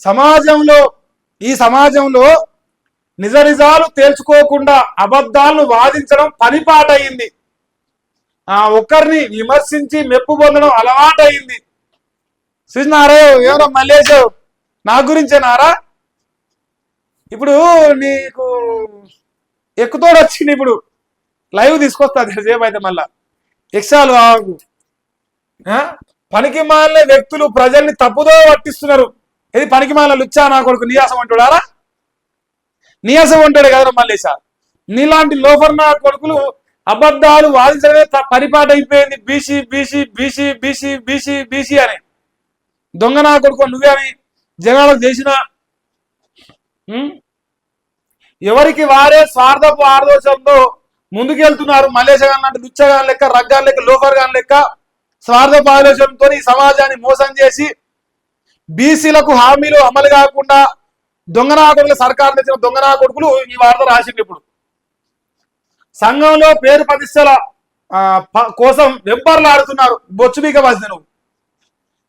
సమాజంలో ఈ సమాజంలో నిజ నిజాలు తేల్చుకోకుండా అబద్ధాలను వాదించడం పనిపాట అయింది. ఒక్కరిని విమర్శించి మెప్పు పొందడం అలవాటయింది. చూసినారే ఎవరో మల్లేశ్ నా గురించేనారా? ఇప్పుడు నీకు ఎక్కుతోడు వచ్చింది, ఇప్పుడు లైవ్ తీసుకొస్తా సేపు అయితే మళ్ళా ఎక్సాలు కావు. పనికి మాలిన వ్యక్తులు ప్రజల్ని తప్పుదో పట్టిస్తున్నారు. ఇది పనికి మాలిన లుచ్చా నా కొడుకు నీయాసం అంటాడారా? నీయాసం అంటాడు కదరా మల్లేశ. నీలాంటి లోఫర్ నా కొడుకులు అబద్ధాలు వాదించడమే పరిపాటు అయిపోయింది. BC BC BC BC BC BC అని దొంగ నా కొడుకు నువ్వే అని జనాలకు చేసిన ఎవరికి వారే స్వార్థపు ఆర్దోషంతో ముందుకెళ్తున్నారు. మల్లేశ గాని అంటే లుచ్చగాని లెక్క, రగ్గాని లెక్క, లోఫర్ గాని లెక్క స్వార్థపు ఆలోచనతో ఈ సమాజాన్ని మోసం చేసి బీసీలకు హామీలు అమలు కాకుండా దొంగనా కొడుకులు సర్కారు తెచ్చిన దొంగనా కొడుకులు ఈ వార్త రాసింది. ఇప్పుడు సంఘంలో పేరు ప్రతిష్టల కోసం వెంపర్లాడుతున్నారు. బొచ్చు బీక వస్తే నువ్వు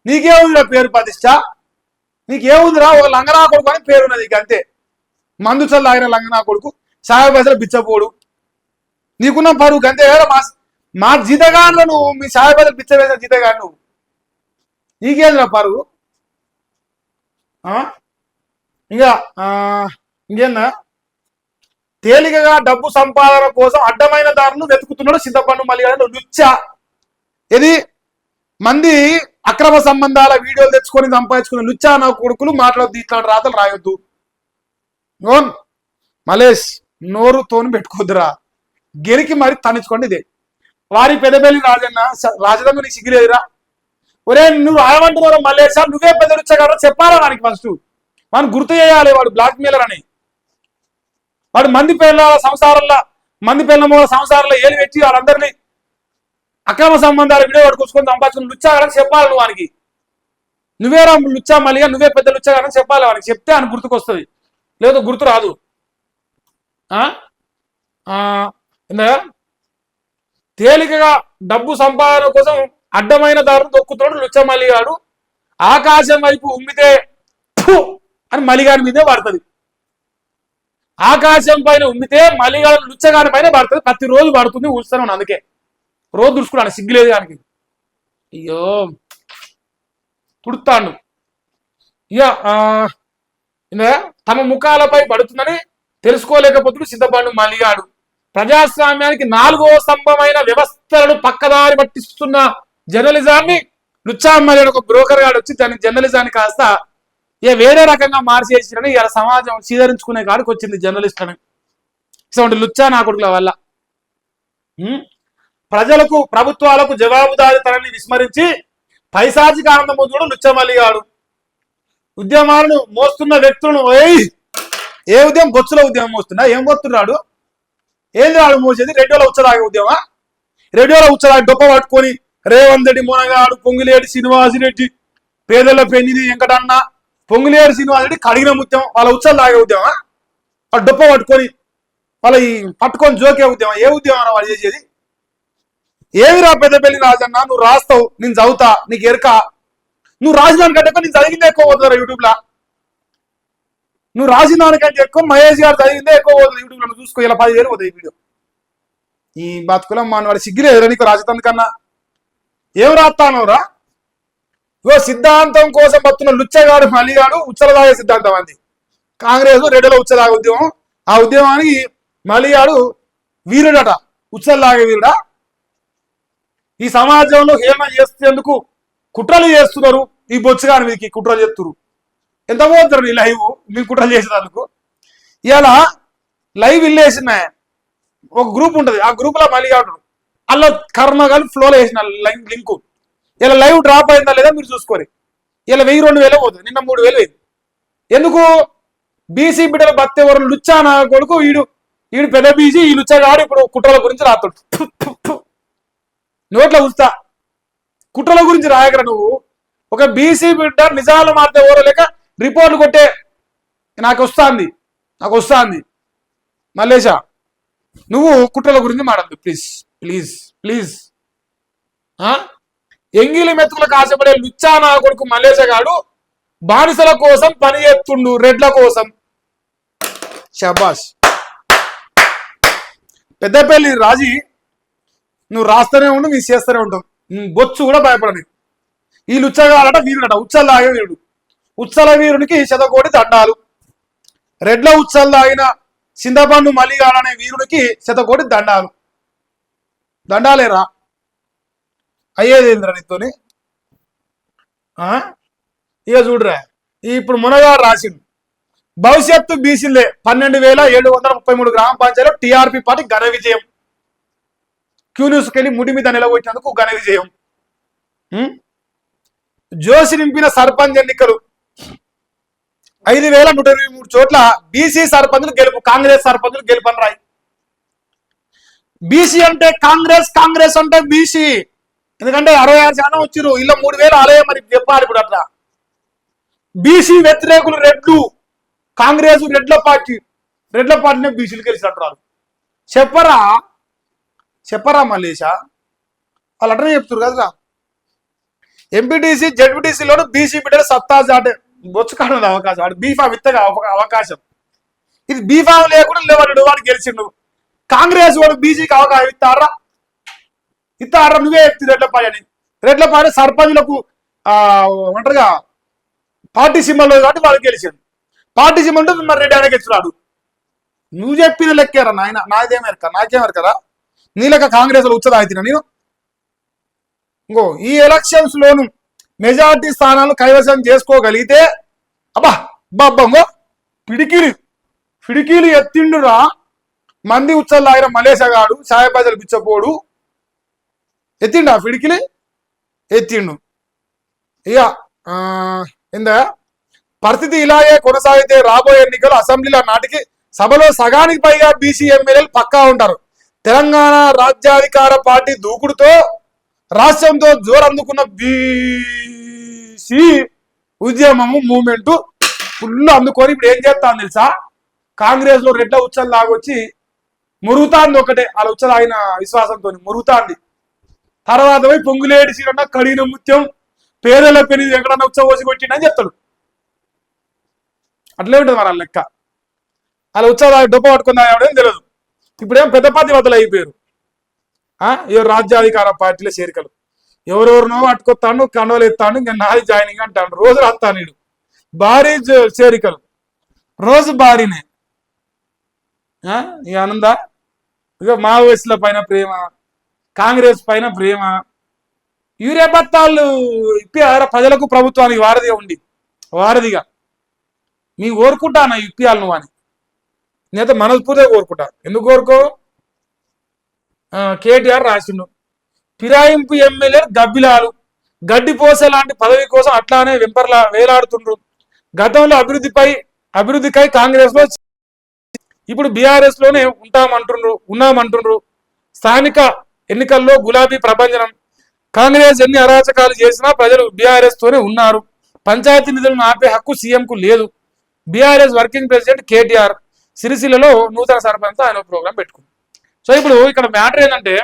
నీకేముందిరా పేరు ప్రతిష్ట? నీకేముందిరా? ఒక లంగనా కొడుకు అని పేరున్నది నీకు, అంతే. మందు చల్లు తాగిన లంగనా కొడుకు, సాగు పైసలు బిచ్చపోడు, నీకున్న పరువుకి అంతే. మా జీతగాన్లో నువ్వు మీ సాగు పైసలు బిచ్చ వేసిన జీతగాను నువ్వు, నీకేంద్రా పరువు? ఇంకా ఇంకేందా? తేలికగా డబ్బు సంపాదన కోసం అడ్డమైన దారులు వెతుకుతున్నాడు చింతపండు మల్లిగాడు లుచ్చా. ఇది మంది అక్రమ సంబంధాల వీడియోలు తెచ్చుకొని సంపాదించుకున్న లుచ్చా నా కొడుకులు మాట్లాడద్దు, ఇట్లాంటి రాతలు రాయొద్దు. మలేష్ నోరుతోని పెట్టుకోద్దురా, గెలికి మరి తనించుకోండి. ఇదే వారి పెద్దపల్లి రాజన్న రాజధాని నీకు సిగ్గులేదురా? ఒరే నువ్వు రాయమంటున్నారా మల్లేష్? నువ్వే పెద్ద లుచ్చగాడో చెప్పాలా వానికి? ఫస్ట్ వాడిని గుర్తు చేయాలి, వాడు బ్లాక్ మెయిలర్ అని. వాడు మంది పిల్లల సంసారంలో ఏలు పెట్టి వాళ్ళందరినీ అక్రమ సంబంధాలు వీడియో పట్టుకొచ్చుకొని సంపాదించుకుని లుచ్చాగాడని చెప్పాలి నువ్వు వానికి. నువ్వేరా లుచ్చా మల్లిగా, నువ్వే పెద్ద లుచ్చాగాడని చెప్పాలి వానికి. చెప్తే ఆయన గుర్తుకొస్తుంది, లేదు గుర్తు రాదు. తేలికగా డబ్బు సంపాదన కోసం అడ్డమైన దారులు దొక్కుతున్నాడు లుచ్చా మల్లిగాడు. ఆకాశం వైపు ఉమ్మితే అని మల్లిగాడి మీదే పడుతుంది. ఆకాశం పైన ఉమ్మితే మల్లిగాడు లుచ్చగాడి పైన పడుతుంది. ప్రతిరోజు పడుతుంది, ఊడుస్తాను. అందుకే రోజు దుడుచుకున్నాను, సిగ్గులేదు దానికి. అయ్యో తుడుతాడు. ఇక తమ ముఖాలపై పడుతుందని తెలుసుకోలేకపోతున్నాడు చింతపండు మల్లిగాడు. ప్రజాస్వామ్యానికి 4వ స్తంభమైన వ్యవస్థలను పక్కదారి పట్టిస్తున్న జర్నలిజాన్ని లుచ్చా మల్లిగాడు ఒక బ్రోకర్ గాడు వచ్చి దాని జర్నలిజాన్ని కాస్త వేరే రకంగా మార్చేసిరని ఇలా సమాజం చీదరించుకునే కాడికి వచ్చింది జర్నలిస్టులని. ఇటువంటి లుచ్చా నా కొడుకుల వల్ల ప్రజలకు ప్రభుత్వాలకు జవాబుదారీతనాన్ని విస్మరించి పైశాచిక ఆనందం పొందుడు లుచ్చా మల్లిగాడు. ఉద్యమాలను మోస్తున్న వ్యక్తులను ఏ ఉద్యమం? బొచ్చుల ఉద్యమం మోస్తున్నా. ఏం పోతున్నాడు? ఏంది వాడు మోసేది? రెడ్డిలో ఉచ్చదాగే ఉద్యమా? రెడ్డిలో ఉచ్చదాగి డొప్ప పట్టుకొని రేవంత్ రెడ్డి, మునగాడు, పొంగులేటి శ్రీనివాసరెడ్డి, పేదల పెన్నిది వెంకటన్న, పొంగులేటి శ్రీనివాసరెడ్డి కడిగిన ముత్యం వాళ్ళ ఉచ్చలు తాగే ఉద్యమా? వాడు డొప్ప పట్టుకొని వాళ్ళ పట్టుకొని జోకే ఉద్యమం. ఏ ఉద్యమం వాడు చేసేది? ఏమిరా పెద్దపల్లి రాజన్న, నువ్వు రాస్తావు, నేను చదువుతా, నీకు ఎరక. నువ్వు రాసిన దానికంటే నేను చదివిందే ఎక్కువ పోతుందా యూట్యూబ్లో? నువ్వు రాసిన దానికంటే ఎక్కువ మహేష్ గారు చదివిందే ఎక్కువ పోతుంది యూట్యూబ్లో. నువ్వు చూసుకో, ఇలా 10,000 పోతాయి వీడియో. ఈ బతుకులం వాడి సిగ్గులేదురా నీకు రాజధాని కన్నా? ఏం రాస్తానవరా? సిద్ధాంతం కోసం బతున్న లుచ్చగాడు మల్లిగాడు ఉచ్చలదాగే సిద్ధాంతం అంది. కాంగ్రెస్ రెడ్డిలో ఉచ్చలాగే ఉద్యమం. ఆ ఉద్యమానికి మల్లిగాడు వీరుడట, ఉచ్చలలాగే వీరుడా. ఈ సమాజంలో హేమ చేసేందుకు కుట్రలు చేస్తున్నారు. ఈ బొచ్చుగాని మీదకి కుట్రలు చేస్తున్నారు. ఎంత పోతారు నీ లైవ్ మీరు కుట్రలు చేసేందుకు? ఇలా లైవ్ ఇల్లేసిన ఒక గ్రూప్ ఉంటుంది, ఆ గ్రూప్ లో మల్లిగాడు అలా కర్మగాలు ఫ్లోలో వేసిన లింకు. ఇలా లైవ్ డ్రాప్ అయిందా లేదా మీరు చూసుకోరు. ఇలా 1000-2000 పోతుంది, నిన్న 3000 అయింది. ఎందుకు? బీసీ బిడ్డల బత్తెవరు లుచ్చా నా కొడుకు వీడు పెద్ద బీసీ, ఈ లుచ్చగాడు ఇప్పుడు కుట్రల గురించి రాస్తాడు. నోట్ల ఉస్తా కుట్రల గురించి రాయగల నువ్వు. ఒక బీసీ బిడ్డ నిజాలు మారితే ఓరో లేక రిపోర్ట్లు కొట్టే నాకు వస్తుంది మల్లేష, నువ్వు కుట్రల గురించి మాడద్దు ప్లీజ్ ప్లీజ్ ప్లీజ్. ఎంగిలి మెతుకులకు ఆశపడే లుచ్చా నా కొడుకు మల్లేష గాడు బానిసల కోసం పని చేస్తుండు, రెడ్ల కోసం. షబాష్. పెద్దపల్లి రాజీ, నువ్వు రాస్తూనే ఉండు, నీ చేస్తూనే ఉంటావు. బొచ్చు కూడా భయపడని. ఈ లుచ్చగాలట వీరుడట, ఉచ్చల్లాగే వీరుడు. ఉచ్చల వీరునికి శతకోటి దండాలు. రెడ్ల ఉచ్చల్లాగిన చింతపండు మల్లిగాడనే వీరునికి శతకోటి దండాలు. దండాలేరా అయ్యేదేంద్ర నీతోని. ఇక చూడరా, ఇప్పుడు మునగాడు రాసిండు, భవిష్యత్తు బీసీలే 12,733 గ్రామ పంచాయతీలో టీఆర్పీ పార్టీ ఘన విజయం. క్యూన్యూస్కి వెళ్ళి ముడి మీద నిలబొచ్చినందుకు ఘన విజయం. జోసి నింపిన సర్పంచ్ ఎన్నికలు 5,123 చోట్ల బీసీ సర్పంచులు గెలుపు, కాంగ్రెస్ సర్పంచులు గెలుపని రాయి. బీసీ అంటే కాంగ్రెస్, కాంగ్రెస్ అంటే బీసీ. ఎందుకంటే 66% వచ్చిర్రు, ఇలా 3,000 ఆలయం మరి చెప్పాలి. ఇప్పుడు అట్లా బీసీ వ్యతిరేకులు రెడ్లు, కాంగ్రెస్ రెడ్ల పార్టీనే బీసీలు గెలిచినట్టు. చెప్పరా చెప్పరా మల్లేషా, వాళ్ళు అట్లనే చెప్తారు కదరా. ఎంపీటీసీ జెడ్పీటీసీలోను బీసీ బిడ్డలు సత్తా చాటే బొచ్చుకాడ అవకాశం, వాడు బీఫామ్ ఇత్తగా అవకాశం. ఇది బీఫామ్ లేకుండా లేవాడు, వాడు గెలిచిండు. కాంగ్రెస్ వాడు బీసీకి అవకాశం ఇస్తారా నువ్వే చెప్తుంది. రెడ్ల పార్టీ సర్పంచులకు ఒంటరిగా పార్టీ సింబల్ కాబట్టి వాడు గెలిచాడు. పార్టీ సింబల్ ఉంటే మరి రెడ్డి ఆయన గెలిచినాడు. నువ్వు చెప్పిన లెక్కేరా నాయన, నాకేమెరకరా నీ లెక్క కాంగ్రెస్ లో ఉచ్చదా అవుతున్నా నేను. ఇంకో ఈ ఎలక్షన్స్ లోను మెజార్టీ స్థానాలు కైవసం చేసుకోగలిగితే ఇంకో పిడికీలు ఎత్తిండురా. మంది ఉచ్చల్లాగిన మలేషగాడు, సాయబాజలు పిచ్చపోడు ఎత్తిండు, ఆ పిడికిలి ఎత్తిండు. ఇక ఏందా పరిస్థితి ఇలాగే కొనసాగితే రాబోయే ఎన్నికలు అసెంబ్లీల నాటికి సభలో సగానికి పైగా బీసీ ఎమ్మెల్యేలు పక్కా ఉంటారు. తెలంగాణ రాజ్యాధికార పార్టీ దూకుడుతో రాష్ట్రంతో జోరందుకున్న బీసీ ఉద్యమము మూమెంట్ ఫుల్ అందుకొని ఇప్పుడు ఏం చేస్తాను తెలుసా, కాంగ్రెస్ లో రెడ్ల ఉచ్చలు లాగొచ్చి మురుగుతాంది. ఒకటే వాళ్ళ ఉచ్చలాగిన విశ్వాసంతో మురుగుతాంది. తర్వాత పోయి పొంగులేడి సీరన్న కడిగిన ముత్యం పేదల పెని ఎక్కడన్నా ఉత్సవ పోసి కొట్టిండని చెప్తాడు. అట్లే ఉంటుంది మరి వాళ్ళ లెక్క. వాళ్ళ ఉత్సవ డొప్ప పట్టుకుందా తెలియదు. ఇప్పుడేం పెద్ద పార్టీ వద్దలు అయిపోయారు. ఎవరు రాజ్యాధికార పార్టీలో చేరికలు, ఎవరెవరినో పట్టుకొస్తాను, కండవలు ఎత్తాను, ఇంకా నాది జాయినింగ్ అంటాను. రోజు రాస్తాను నేను భారీ చేరికలు, రోజు భారీనే. ఇక ఆనందా ఇక మావోయిస్టుల పైన ప్రేమ, కాంగ్రెస్ పైన ప్రేమ, యూరియా బత్తాలు ఇప్పియారా ప్రజలకు ప్రభుత్వానికి వారధిగా మీకు కోరుకుంటాను ఇప్పియాలి నువ్వు అని. నేనైతే మనస్ఫూర్తిగా కోరుకుంటా. ఎందుకు కోరుకో, కేటీఆర్ రాసిండు ఫిరాయింపు ఎమ్మెల్యేలు గబ్బిలాలు, గడ్డిపోస లాంటి పదవి కోసం అట్లానే వెంపర్లా వేలాడుతుండ్రు. గతంలో అభివృద్ధికై కాంగ్రెస్ లో, ఇప్పుడు బీఆర్ఎస్ లోనే ఉన్నామంటుండ్రు. స్థానిక ఎన్నికల్లో గులాబీ ప్రభంజనం. కాంగ్రెస్ ఎన్ని అరాచకాలు చేసినా ప్రజలు బీఆర్ఎస్ తోనే ఉన్నారు. పంచాయతీ నిధులను ఆపే హక్కు సీఎంకు లేదు. బీఆర్ఎస్ వర్కింగ్ ప్రెసిడెంట్ కేటీఆర్ సిరిసిల్లలో నూతన సర్పంచ్ ఆయన ప్రోగ్రాం పెట్టుకుంది. సో ఇప్పుడు ఇక్కడ మ్యాటర్ ఏంటంటే,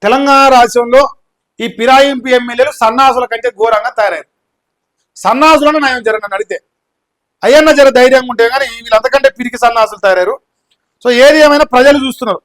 తెలంగాణ రాష్ట్రంలో ఈ ఫిరాయింపు ఎమ్మెల్యేలు సన్నాసుల కంటే ఘోరంగా తయారయ్యారు. సన్నాసులను నయం జరగని అడిగితే అయ్యన్న జర ధైర్యంగా ఉంటే కానీ వీళ్ళంతకంటే పిరికి సన్నాసులు తయారయ్యారు. సో ఏది ఏమైనా ప్రజలు చూస్తున్నారు.